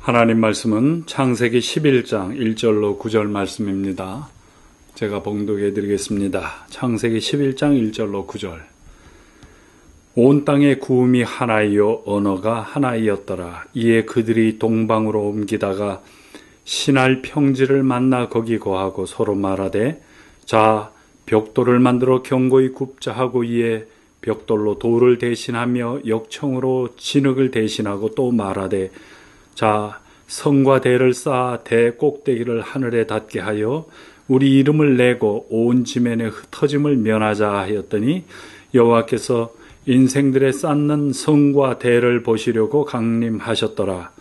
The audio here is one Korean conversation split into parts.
하나님 말씀은 창세기 11장 1절로 9절 말씀입니다. 제가 봉독해 드리겠습니다. 창세기 11장 1절로 9절. 온 땅의 구음이 하나이요 언어가 하나이었더라. 이에 그들이 동방으로 옮기다가 신할 평지를 만나 거기 거하고 서로 말하되 자 벽돌을 만들어 견고히 굽자 하고 이에 벽돌로 돌을 대신하며 역청으로 진흙을 대신하고 또 말하되 자 성과 대를 쌓아 대 꼭대기를 하늘에 닿게 하여 우리 이름을 내고 온 지면의 흩어짐을 면하자 하였더니 여호와께서 인생들의 쌓는 성과 대를 보시려고 강림하셨더라.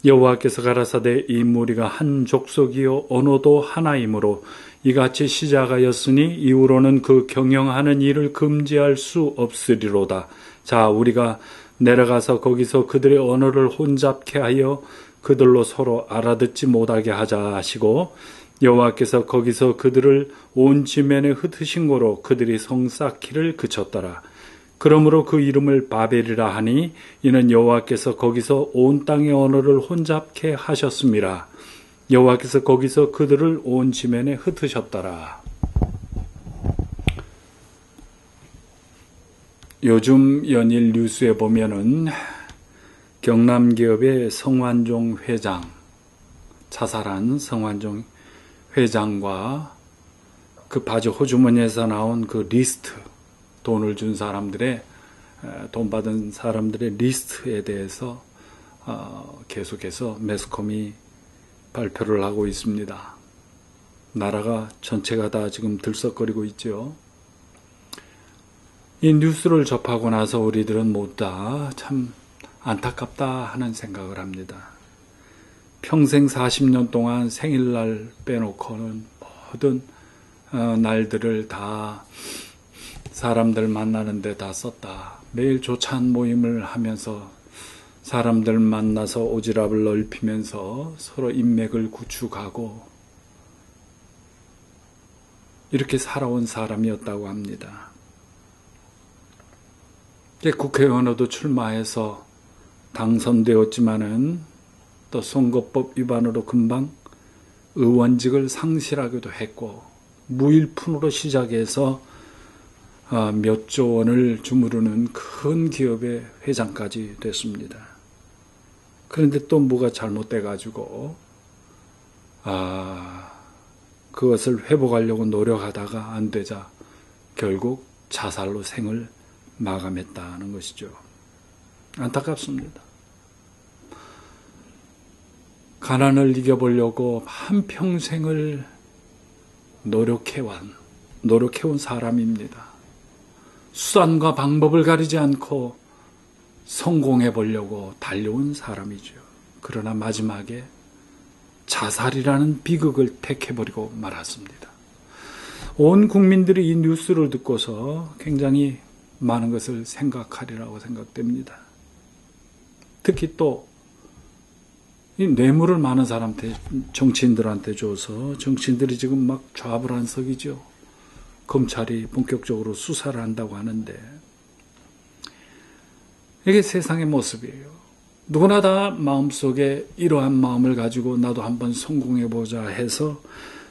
여호와께서 가라사대 이 무리가 한 족속이요 언어도 하나이므로 이같이 시작하였으니 이후로는 그 경영하는 일을 금지할 수 없으리로다. 자 우리가 내려가서 거기서 그들의 언어를 혼잡케 하여 그들로 서로 알아듣지 못하게 하자 하시고 여호와께서 거기서 그들을 온 지면에 흩으신 고로 그들이 성 쌓기를 그쳤더라. 그러므로 그 이름을 바벨이라 하니 이는 여호와께서 거기서 온 땅의 언어를 혼잡케 하셨음이라. 여호와께서 거기서 그들을 온 지면에 흩으셨더라. 요즘 연일 뉴스에 보면은 경남기업의 성완종 회장, 자살한 성완종 회장과 그 바지 호주머니에서 나온 그 리스트, 돈을 준 사람들의, 돈 받은 사람들의 리스트에 대해서 계속해서 매스컴이 발표를 하고 있습니다. 나라가 전체가 다 지금 들썩거리고 있죠. 이 뉴스를 접하고 나서 우리들은 모두 다 참 안타깝다 하는 생각을 합니다. 평생 40년 동안 생일날 빼놓고는 모든 날들을 다 사람들 만나는 데 다 썼다. 매일 조찬 모임을 하면서 사람들 만나서 오지랖을 넓히면서 서로 인맥을 구축하고 이렇게 살아온 사람이었다고 합니다. 국회의원으로도 출마해서 당선되었지만은 또 선거법 위반으로 금방 의원직을 상실하기도 했고 무일푼으로 시작해서 몇 조 원을 주무르는 큰 기업의 회장까지 됐습니다. 그런데 또 뭐가 잘못돼가지고 그것을 회복하려고 노력하다가 안 되자 결국 자살로 생을 마감했다는 것이죠. 안타깝습니다. 가난을 이겨보려고 한평생을 노력해온 사람입니다. 수단과 방법을 가리지 않고 성공해보려고 달려온 사람이죠. 그러나 마지막에 자살이라는 비극을 택해버리고 말았습니다. 온 국민들이 이 뉴스를 듣고서 굉장히 많은 것을 생각하리라고 생각됩니다. 특히 또 이 뇌물을 많은 사람한테 정치인들한테 줘서 정치인들이 지금 막 좌불안석이죠. 검찰이 본격적으로 수사를 한다고 하는데 이게 세상의 모습이에요. 누구나 다 마음속에 이러한 마음을 가지고 나도 한번 성공해보자 해서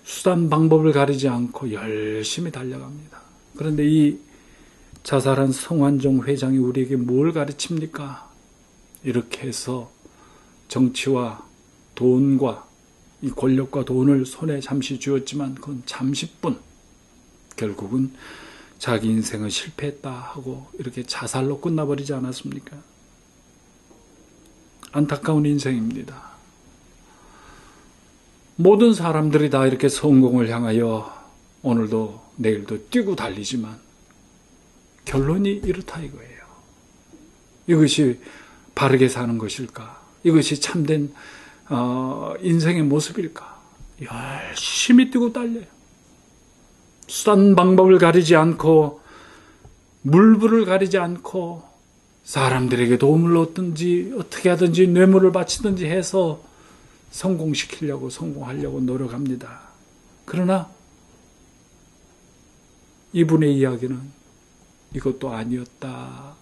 수단 방법을 가리지 않고 열심히 달려갑니다. 그런데 이 자살한 성완종 회장이 우리에게 뭘 가르칩니까? 이렇게 해서 정치와 돈과 이 권력과 돈을 손에 잠시 쥐었지만 그건 잠시뿐 결국은 자기 인생은 실패했다 하고 이렇게 자살로 끝나버리지 않았습니까? 안타까운 인생입니다. 모든 사람들이 다 이렇게 성공을 향하여 오늘도 내일도 뛰고 달리지만 결론이 이렇다 이거예요. 이것이 바르게 사는 것일까? 이것이 참된 인생의 모습일까? 열심히 뛰고 달려요. 수단 방법을 가리지 않고 물불을 가리지 않고 사람들에게 도움을 얻든지 어떻게 하든지 뇌물을 바치든지 해서 성공하려고 노력합니다. 그러나 이분의 이야기는 이것도 아니었다라는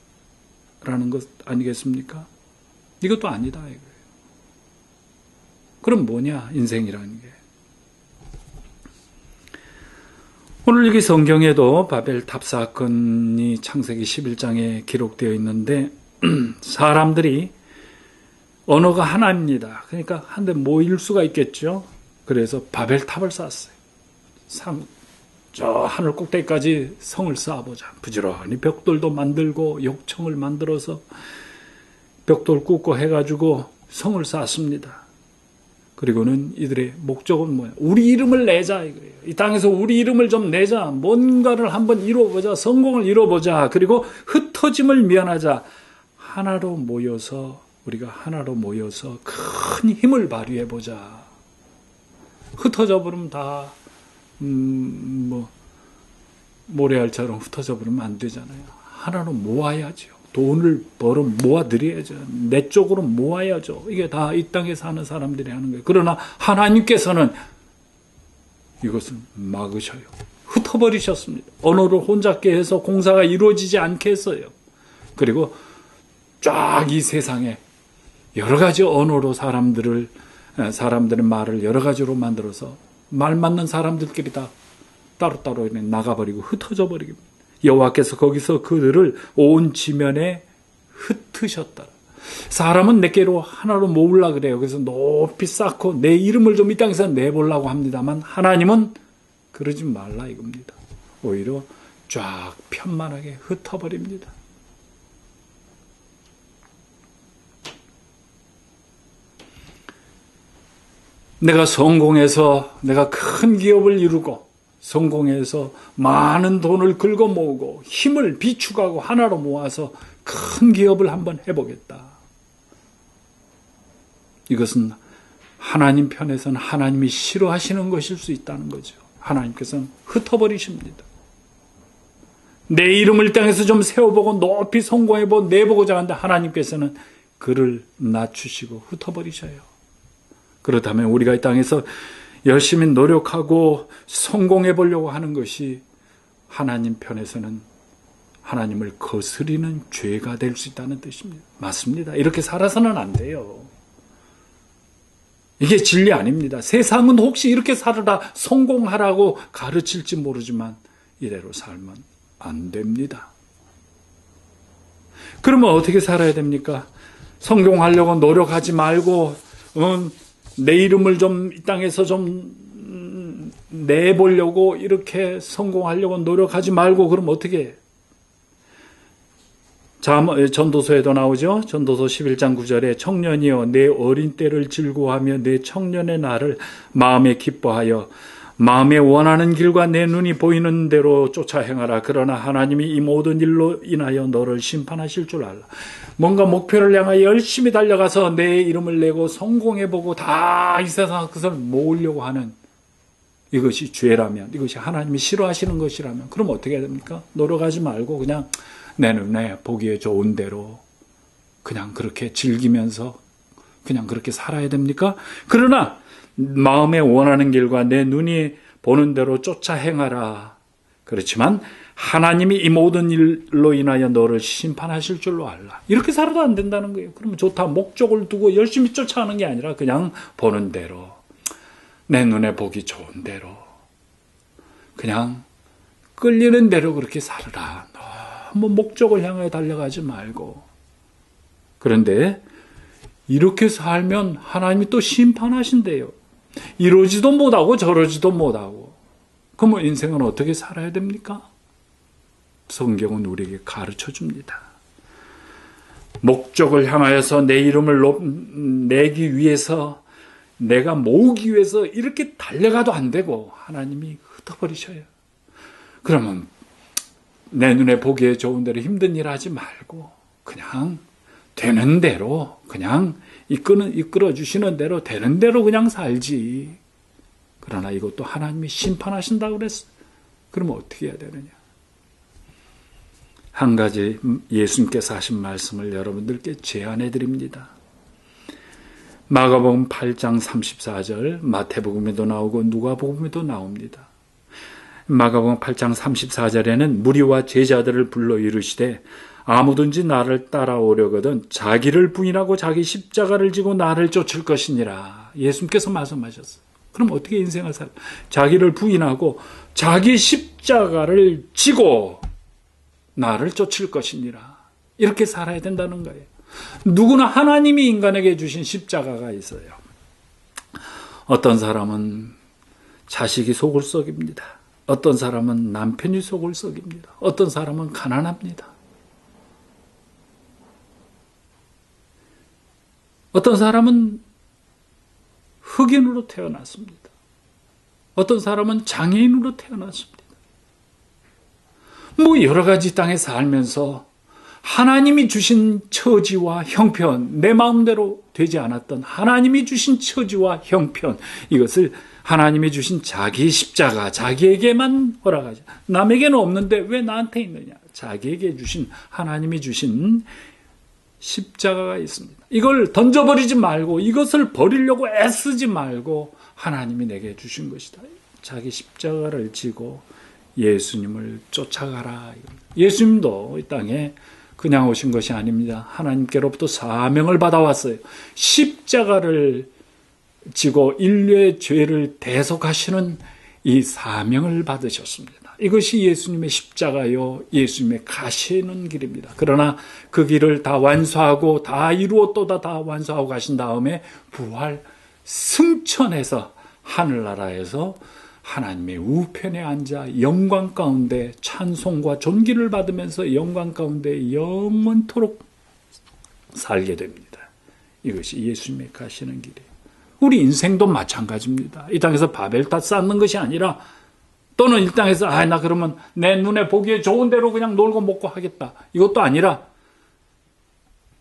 것 아니겠습니까? 이것도 아니다 이거예요. 그럼 뭐냐, 인생이라는 게. 오늘 여기 성경에도 바벨탑 사건이 창세기 11장에 기록되어 있는데 사람들이 언어가 하나입니다. 그러니까 한데 모일 수가 있겠죠. 그래서 바벨탑을 쌓았어요. 저 하늘 꼭대기까지 성을 쌓아보자. 부지런히 벽돌도 만들고 욕청을 만들어서 벽돌 굽고 해가지고 성을 쌓습니다. 그리고는 이들의 목적은 뭐야? 우리 이름을 내자 이거예요. 이 땅에서 우리 이름을 좀 내자. 뭔가를 한번 이뤄보자. 성공을 이뤄보자. 그리고 흩어짐을 면하자. 하나로 모여서 우리가 하나로 모여서 큰 힘을 발휘해보자. 흩어져 버리면 다 모래알처럼 흩어져 버리면 안 되잖아요. 하나로 모아야죠. 돈을 벌어 모아드려야죠. 내 쪽으로 모아야죠. 이게 다 이 땅에 사는 사람들이 하는 거예요. 그러나 하나님께서는 이것을 막으셔요. 흩어버리셨습니다. 언어를 혼잡게 해서 공사가 이루어지지 않게 했어요. 그리고 쫙 이 세상에 여러 가지 언어로 사람들의 말을 여러 가지로 만들어서 말 맞는 사람들끼리 다 따로따로 나가버리고 흩어져 버리겠습니다. 여호와께서 거기서 그들을 온 지면에 흩으셨다. 사람은 내게로 하나로 모으려고 그래요. 그래서 높이 쌓고 내 이름을 좀 이 땅에서 내보려고 합니다만 하나님은 그러지 말라 이겁니다. 오히려 쫙 편만하게 흩어버립니다. 내가 성공해서 내가 큰 기업을 이루고 성공해서 많은 돈을 긁어 모으고 힘을 비축하고 하나로 모아서 큰 기업을 한번 해보겠다. 이것은 하나님 편에서는 하나님이 싫어하시는 것일 수 있다는 거죠. 하나님께서는 흩어버리십니다. 내 이름을 땅에서 좀 세워보고 높이 성공해보고 내보고자 하는데 하나님께서는 그를 낮추시고 흩어버리셔요. 그렇다면 우리가 이 땅에서 열심히 노력하고 성공해 보려고 하는 것이 하나님 편에서는 하나님을 거스리는 죄가 될 수 있다는 뜻입니다. 맞습니다. 이렇게 살아서는 안 돼요. 이게 진리 아닙니다. 세상은 혹시 이렇게 살아라 성공하라고 가르칠지 모르지만 이대로 살면 안 됩니다. 그러면 어떻게 살아야 됩니까? 성공하려고 노력하지 말고 내 이름을 좀 이 땅에서 좀 내보려고 이렇게 성공하려고 노력하지 말고 그럼 어떻게 해? 전도서에도 나오죠. 전도서 11장 9절에 청년이여 내 어린 때를 즐거워하며 내 청년의 날을 마음에 기뻐하여 마음에 원하는 길과 내 눈이 보이는 대로 쫓아 행하라. 그러나 하나님이 이 모든 일로 인하여 너를 심판하실 줄 알라. 뭔가 목표를 향하여 열심히 달려가서 내 이름을 내고 성공해보고 다 이 세상 그것을 모으려고 하는 이것이 죄라면, 이것이 하나님이 싫어하시는 것이라면 그럼 어떻게 해야 됩니까? 노력하지 말고 그냥 내 눈에 보기에 좋은 대로 그냥 그렇게 즐기면서 그냥 그렇게 살아야 됩니까? 그러나 마음에 원하는 길과 내 눈이 보는 대로 쫓아 행하라. 그렇지만 하나님이 이 모든 일로 인하여 너를 심판하실 줄로 알라. 이렇게 살아도 안 된다는 거예요. 그러면 좋다. 목적을 두고 열심히 쫓아가는 게 아니라 그냥 보는 대로, 내 눈에 보기 좋은 대로, 그냥 끌리는 대로 그렇게 살아라. 너무 목적을 향해 달려가지 말고. 그런데 이렇게 살면 하나님이 또 심판하신대요. 이러지도 못하고 저러지도 못하고. 그러면 인생은 어떻게 살아야 됩니까? 성경은 우리에게 가르쳐 줍니다. 목적을 향하여서 내 이름을 내기 위해서 내가 모으기 위해서 이렇게 달려가도 안 되고 하나님이 흩어버리셔요. 그러면 내 눈에 보기에 좋은 대로 힘든 일 하지 말고 그냥 되는 대로 그냥 이끌어 주시는 대로 되는 대로 그냥 살지. 그러나 이것도 하나님이 심판하신다고 그랬어. 그러면 어떻게 해야 되느냐? 한 가지 예수님께서 하신 말씀을 여러분들께 제안해 드립니다. 마가복음 8장 34절, 마태복음에도 나오고 누가복음에도 나옵니다. 마가복음 8장 34절에는 무리와 제자들을 불러 이르시되 아무든지 나를 따라오려거든 자기를 부인하고 자기 십자가를 지고 나를 쫓을 것이니라. 예수님께서 말씀하셨어요. 그럼 어떻게 인생을 살아요? 자기를 부인하고 자기 십자가를 지고 나를 쫓을 것이니라. 이렇게 살아야 된다는 거예요. 누구나 하나님이 인간에게 주신 십자가가 있어요. 어떤 사람은 자식이 속을 썩입니다. 어떤 사람은 남편이 속을 썩입니다. 어떤 사람은 가난합니다. 어떤 사람은 흑인으로 태어났습니다. 어떤 사람은 장애인으로 태어났습니다. 뭐 여러 가지 땅에 살면서 하나님이 주신 처지와 형편, 내 마음대로 되지 않았던 하나님이 주신 처지와 형편, 이것을 하나님이 주신 자기 십자가, 자기에게만 허락하지. 남에게는 없는데 왜 나한테 있느냐? 자기에게 주신, 하나님이 주신 십자가가 있습니다. 이걸 던져버리지 말고, 이것을 버리려고 애쓰지 말고 하나님이 내게 주신 것이다. 자기 십자가를 지고 예수님을 쫓아가라. 예수님도 이 땅에 그냥 오신 것이 아닙니다. 하나님께로부터 사명을 받아왔어요. 십자가를 지고 인류의 죄를 대속하시는 이 사명을 받으셨습니다. 이것이 예수님의 십자가요, 예수님의 가시는 길입니다. 그러나 그 길을 다 완수하고 다 이루었도다 다 완수하고 가신 다음에 부활 승천해서 하늘나라에서 하나님의 우편에 앉아 영광 가운데 찬송과 존귀를 받으면서 영광 가운데 영원토록 살게 됩니다. 이것이 예수님의 가시는 길이에요. 우리 인생도 마찬가지입니다. 이 땅에서 바벨탑 쌓는 것이 아니라, 또는 이 땅에서 나 그러면 내 눈에 보기에 좋은 대로 그냥 놀고 먹고 하겠다, 이것도 아니라,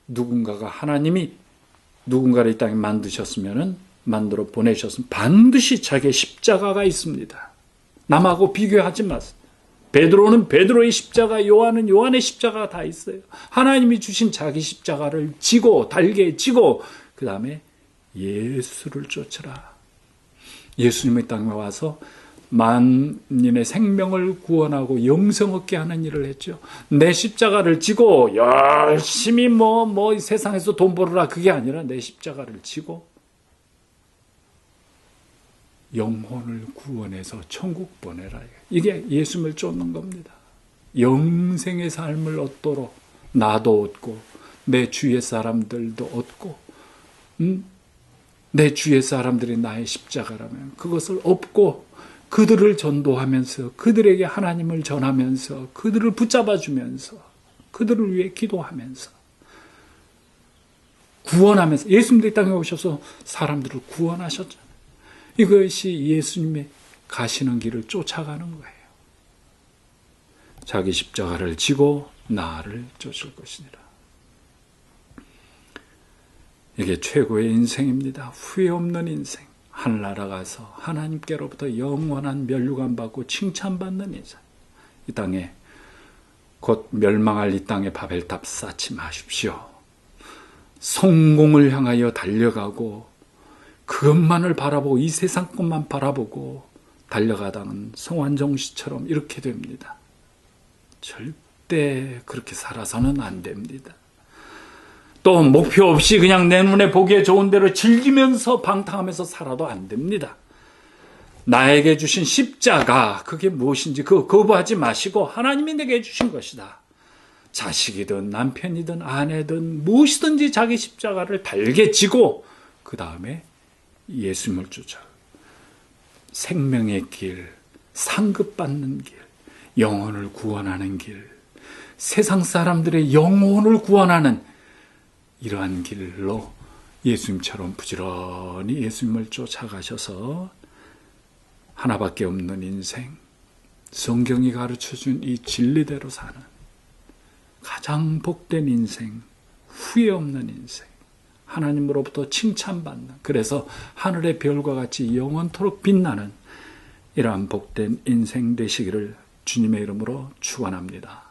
누군가가, 하나님이 누군가를 이 땅에 만들어 보내셨으면 반드시 자기의 십자가가 있습니다. 남하고 비교하지 마세요. 베드로는 베드로의 십자가, 요한은 요한의 십자가가 다 있어요. 하나님이 주신 자기 십자가를 지고, 달게 지고, 그 다음에 예수를 쫓으라. 예수님의 땅에 와서 만인의 생명을 구원하고 영생 얻게 하는 일을 했죠. 내 십자가를 지고 열심히 세상에서 돈 벌으라, 그게 아니라 내 십자가를 지고 영혼을 구원해서 천국 보내라. 이게 예수님을 쫓는 겁니다. 영생의 삶을 얻도록 나도 얻고 내 주위의 사람들도 얻고, 내 주위의 사람들이 나의 십자가라면 그것을 업고 그들을 전도하면서 그들에게 하나님을 전하면서 그들을 붙잡아주면서 그들을 위해 기도하면서 구원하면서, 예수님도 이 땅에 오셔서 사람들을 구원하셨잖아요. 이것이 예수님의 가시는 길을 쫓아가는 거예요. 자기 십자가를 지고 나를 쫓을 것이니라. 이게 최고의 인생입니다. 후회 없는 인생. 하늘나라 가서 하나님께로부터 영원한 면류관 받고 칭찬받는 인생. 이 땅에 곧 멸망할 이 땅에 바벨탑 쌓지 마십시오. 성공을 향하여 달려가고 그것만을 바라보고 이 세상 것만 바라보고 달려가다는 성환종 씨처럼 이렇게 됩니다. 절대 그렇게 살아서는 안 됩니다. 또 목표 없이 그냥 내 눈에 보기에 좋은 대로 즐기면서 방탕하면서 살아도 안 됩니다. 나에게 주신 십자가, 그게 무엇인지 그거 거부하지 마시고 하나님이 내게 주신 것이다. 자식이든 남편이든 아내든 무엇이든지 자기 십자가를 달게 지고 그 다음에 예수님을 쫓아 생명의 길, 상급받는 길, 영혼을 구원하는 길, 세상 사람들의 영혼을 구원하는 이러한 길로 예수님처럼 부지런히 예수님을 쫓아가셔서 하나밖에 없는 인생, 성경이 가르쳐준 이 진리대로 사는 가장 복된 인생, 후회 없는 인생, 하나님으로부터 칭찬받는, 그래서 하늘의 별과 같이 영원토록 빛나는 이러한 복된 인생 되시기를 주님의 이름으로 축원합니다.